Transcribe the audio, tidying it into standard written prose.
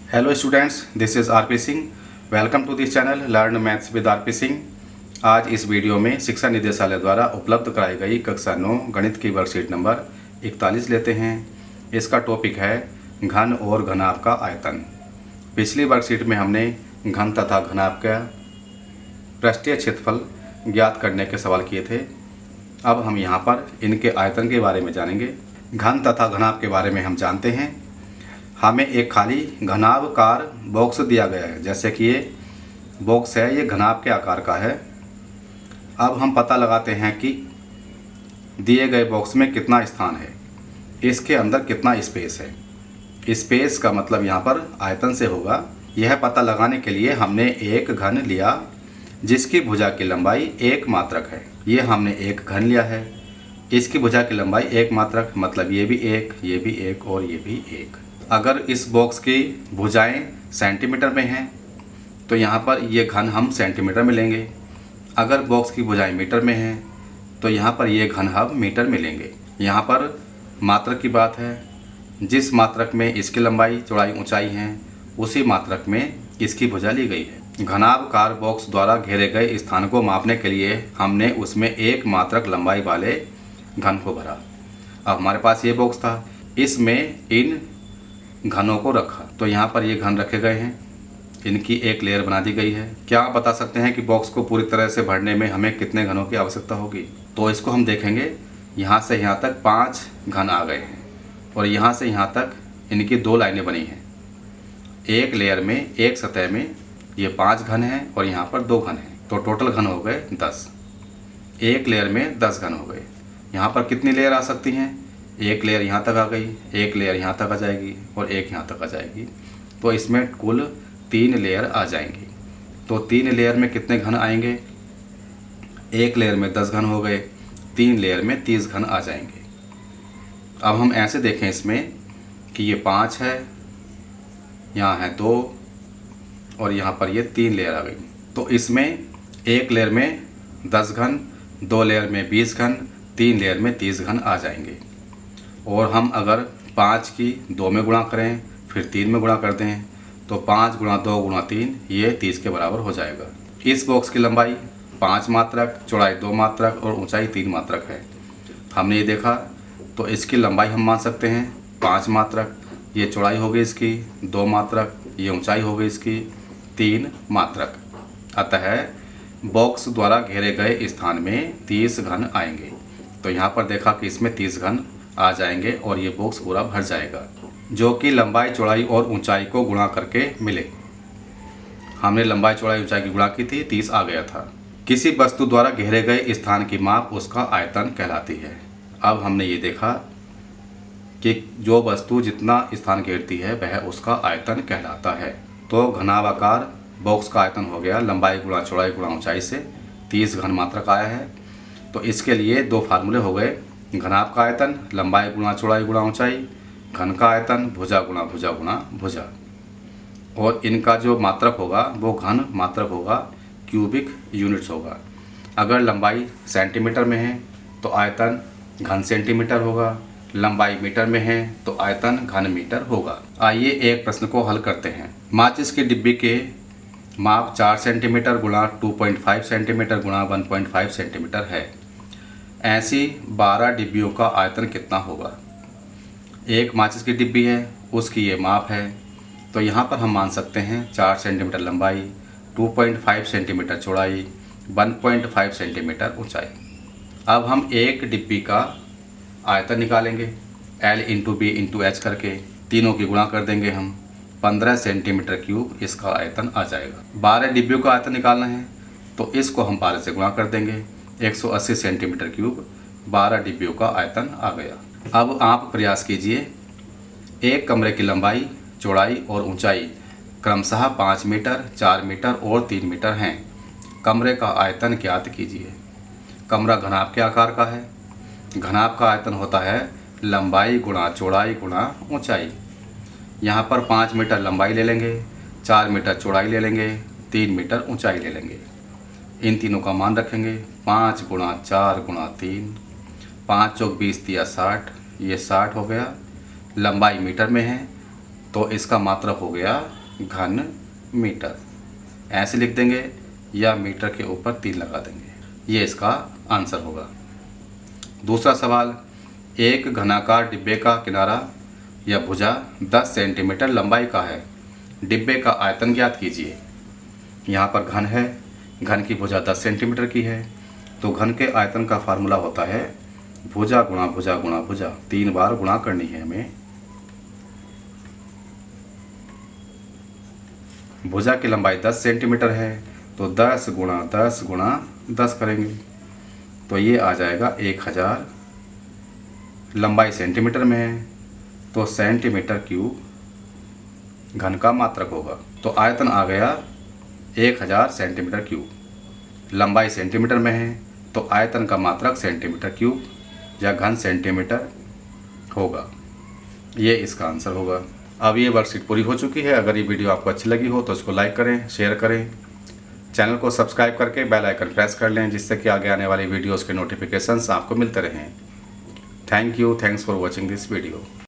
Hello students, this is RP Singh. Welcome to this channel learn maths with RP Singh. आज इस video में शिक्षा निदेशालय द्वारा उपलब्ध कराई गई कक्षा 9 गणित की वर्कशीट नंबर 41 लेते हैं। इसका टॉपिक है घन और घनाभ का आयतन। पिछली वर्कशीट में हमने घन तथा घनाभ का पृष्ठीय क्षेत्रफल ज्ञात करने के सवाल किए थे। अब हम यहाँ पर इनके आयतन के बारे में जानेंगे। घन तथा घनाभ के बारे में हम जानते हैं। हमें एक खाली घनाभकार बॉक्स दिया गया है, जैसे कि ये बॉक्स है, ये घनाभ के आकार का है। अब हम पता लगाते हैं कि दिए गए बॉक्स में कितना स्थान है, इसके अंदर कितना स्पेस है। स्पेस का मतलब यहाँ पर आयतन से होगा। यह पता लगाने के लिए हमने एक घन लिया जिसकी भुजा की लंबाई 1 मात्रक है। ये हमने एक घन लिया है, इसकी भुजा की लंबाई 1 मात्रक, मतलब ये भी 1, ये भी 1 और ये भी 1। अगर इस बॉक्स की भुजाएं सेंटीमीटर में हैं तो यहाँ पर ये घन हम सेंटीमीटर में लेंगे। अगर बॉक्स की भुजाएं मीटर में हैं तो यहाँ पर ये घन हम मीटर में लेंगे। यहाँ पर मात्रक की बात है, जिस मात्रक में इसकी लंबाई चौड़ाई ऊंचाई है उसी मात्रक में इसकी भुजा ली गई है। घनाभकार बॉक्स द्वारा घेरे गए स्थान को मापने के लिए हमने उसमें 1 मात्रक लंबाई वाले घन को भरा। अब हमारे पास ये बॉक्स था, इसमें इन घनों को रखा, तो यहाँ पर ये घन रखे गए हैं, इनकी एक लेयर बना दी गई है। क्या आप बता सकते हैं कि बॉक्स को पूरी तरह से भरने में हमें कितने घनों की आवश्यकता होगी? तो इसको हम देखेंगे। यहाँ से यहाँ तक 5 घन आ गए हैं और यहाँ से यहाँ तक इनकी 2 लाइनें बनी हैं। एक लेयर में, एक सतह में ये 5 घन हैं और यहाँ पर 2 घन हैं, तो टोटल घन हो गए 10। एक लेयर में 10 घन हो गए। यहाँ पर कितनी लेयर आ सकती हैं? एक लेयर यहाँ तक आ गई, एक लेयर यहाँ तक आ जाएगी और एक यहाँ तक आ जाएगी, तो इसमें कुल 3 लेयर आ जाएंगी। तो 3 लेयर में कितने घन आएंगे? एक लेयर में 10 घन हो गए, 3 लेयर में 30 घन आ जाएंगे। अब हम ऐसे देखें इसमें कि ये 5 है, यहाँ है 2 और यहाँ पर ये 3 लेयर आ गई। तो इसमें एक लेयर में 10 घन, 2 लेयर में 20 घन, 3 लेयर में 30 घन आ जाएंगे। और हम अगर 5 की 2 में गुणा करें फिर 3 में गुणा कर दें तो 5 गुणा 2 गुणा 3 ये 30 के बराबर हो जाएगा। इस बॉक्स की लंबाई 5 मात्रक, चौड़ाई 2 मात्रक और ऊंचाई 3 मात्रक है। हमने ये देखा, तो इसकी लंबाई हम मान सकते हैं 5 मात्रक, ये चौड़ाई हो गई इसकी 2 मात्रक, ये ऊंचाई हो गई इसकी 3 मात्रक। अतः बॉक्स द्वारा घेरे गए स्थान में 30 घन आएंगे। तो यहाँ पर देखा कि इसमें 30 घन आ जाएंगे और ये बॉक्स पूरा भर जाएगा, जो कि लंबाई चौड़ाई और ऊंचाई को गुणा करके मिले। हमने लंबाई चौड़ाई ऊंचाई की गुणा की थी, 30 आ गया था। किसी वस्तु द्वारा घेरे गए स्थान की माप उसका आयतन कहलाती है। अब हमने ये देखा कि जो वस्तु जितना स्थान घेरती है वह उसका आयतन कहलाता है। तो घनाभाकार बॉक्स का आयतन हो गया लंबाई गुणा चौड़ाई गुणा ऊंचाई से 30 घन मात्रक आया है। तो इसके लिए 2 फार्मूले हो गए, घनाभ का आयतन लंबाई गुणा चौड़ाई गुणा ऊंचाई, घन का आयतन भुजा गुणा भुजा गुणा भुजा। और इनका जो मात्रक होगा वो घन मात्रक होगा, क्यूबिक यूनिट्स होगा। अगर लंबाई सेंटीमीटर में है तो आयतन घन सेंटीमीटर होगा, लंबाई मीटर में है तो आयतन घन मीटर होगा। आइए एक प्रश्न को हल करते हैं। माचिस की डिब्बी के माप 4 सेंटीमीटर गुणा 2.5 सेंटीमीटर गुणा 1.5 सेंटीमीटर है। ऐसी 12 डिब्बियों का आयतन कितना होगा? एक माचिस की डिब्बी है, उसकी ये माप है, तो यहाँ पर हम मान सकते हैं 4 सेंटीमीटर लंबाई, 2.5 सेंटीमीटर चौड़ाई, 1.5 सेंटीमीटर ऊंचाई। अब हम एक डिब्बी का आयतन निकालेंगे, L into B into H करके, तीनों की गुणा कर देंगे हम, 15 सेंटीमीटर क्यूब इसका आयतन आ जाएगा। 12 डिब्बियों का आयतन निकालना है तो इसको हम 12 से गुणा कर देंगे, 180 सेंटीमीटर क्यूब 12 डिब्बियों का आयतन आ गया। अब आप प्रयास कीजिए, एक कमरे की लंबाई चौड़ाई और ऊंचाई क्रमशः 5 मीटर 4 मीटर और 3 मीटर हैं। कमरे का आयतन ज्ञात कीजिए। कमरा घनाभ के आकार का है। घनाभ का आयतन होता है लंबाई गुणा चौड़ाई गुणा ऊंचाई। यहाँ पर 5 मीटर लंबाई ले लेंगे, 4 मीटर चौड़ाई ले लेंगे, 3 मीटर ऊंचाई ले लेंगे। इन तीनों का मान रखेंगे, 5 गुणा 4 गुणा 3, 5 चौक 20 दिया 60, ये 60 हो गया। लंबाई मीटर में है तो इसका मात्रक हो गया घन मीटर। ऐसे लिख देंगे या मीटर के ऊपर 3 लगा देंगे। ये इसका आंसर होगा। दूसरा सवाल, एक घनाकार डिब्बे का किनारा या भुजा 10 सेंटीमीटर लंबाई का है। डिब्बे का आयतन ज्ञात कीजिए। यहाँ पर घन है, घन की भुजा 10 सेंटीमीटर की है, तो घन के आयतन का फार्मूला होता है भुजा गुणा भुजा गुणा भुजा। 3 बार गुणा करनी है हमें। भुजा की लंबाई 10 सेंटीमीटर है, तो 10 गुणा 10 गुणा 10 करेंगे, तो ये आ जाएगा 1000। लंबाई सेंटीमीटर में है, तो सेंटीमीटर क्यूब घन का मात्रक होगा। तो आयतन आ गया 1000 सेंटीमीटर क्यूब। लंबाई सेंटीमीटर में है, तो आयतन का मात्रक सेंटीमीटर क्यूब या घन सेंटीमीटर होगा। ये इसका आंसर होगा। अब ये वर्कशीट पूरी हो चुकी है। अगर ये वीडियो आपको अच्छी लगी हो तो इसको लाइक करें, शेयर करें, चैनल को सब्सक्राइब करके बेल आइकन प्रेस कर लें, जिससे कि आगे आने वाली वीडियोस के नोटिफिकेशंस आपको मिलते रहें। Thank you, thanks for watching this video.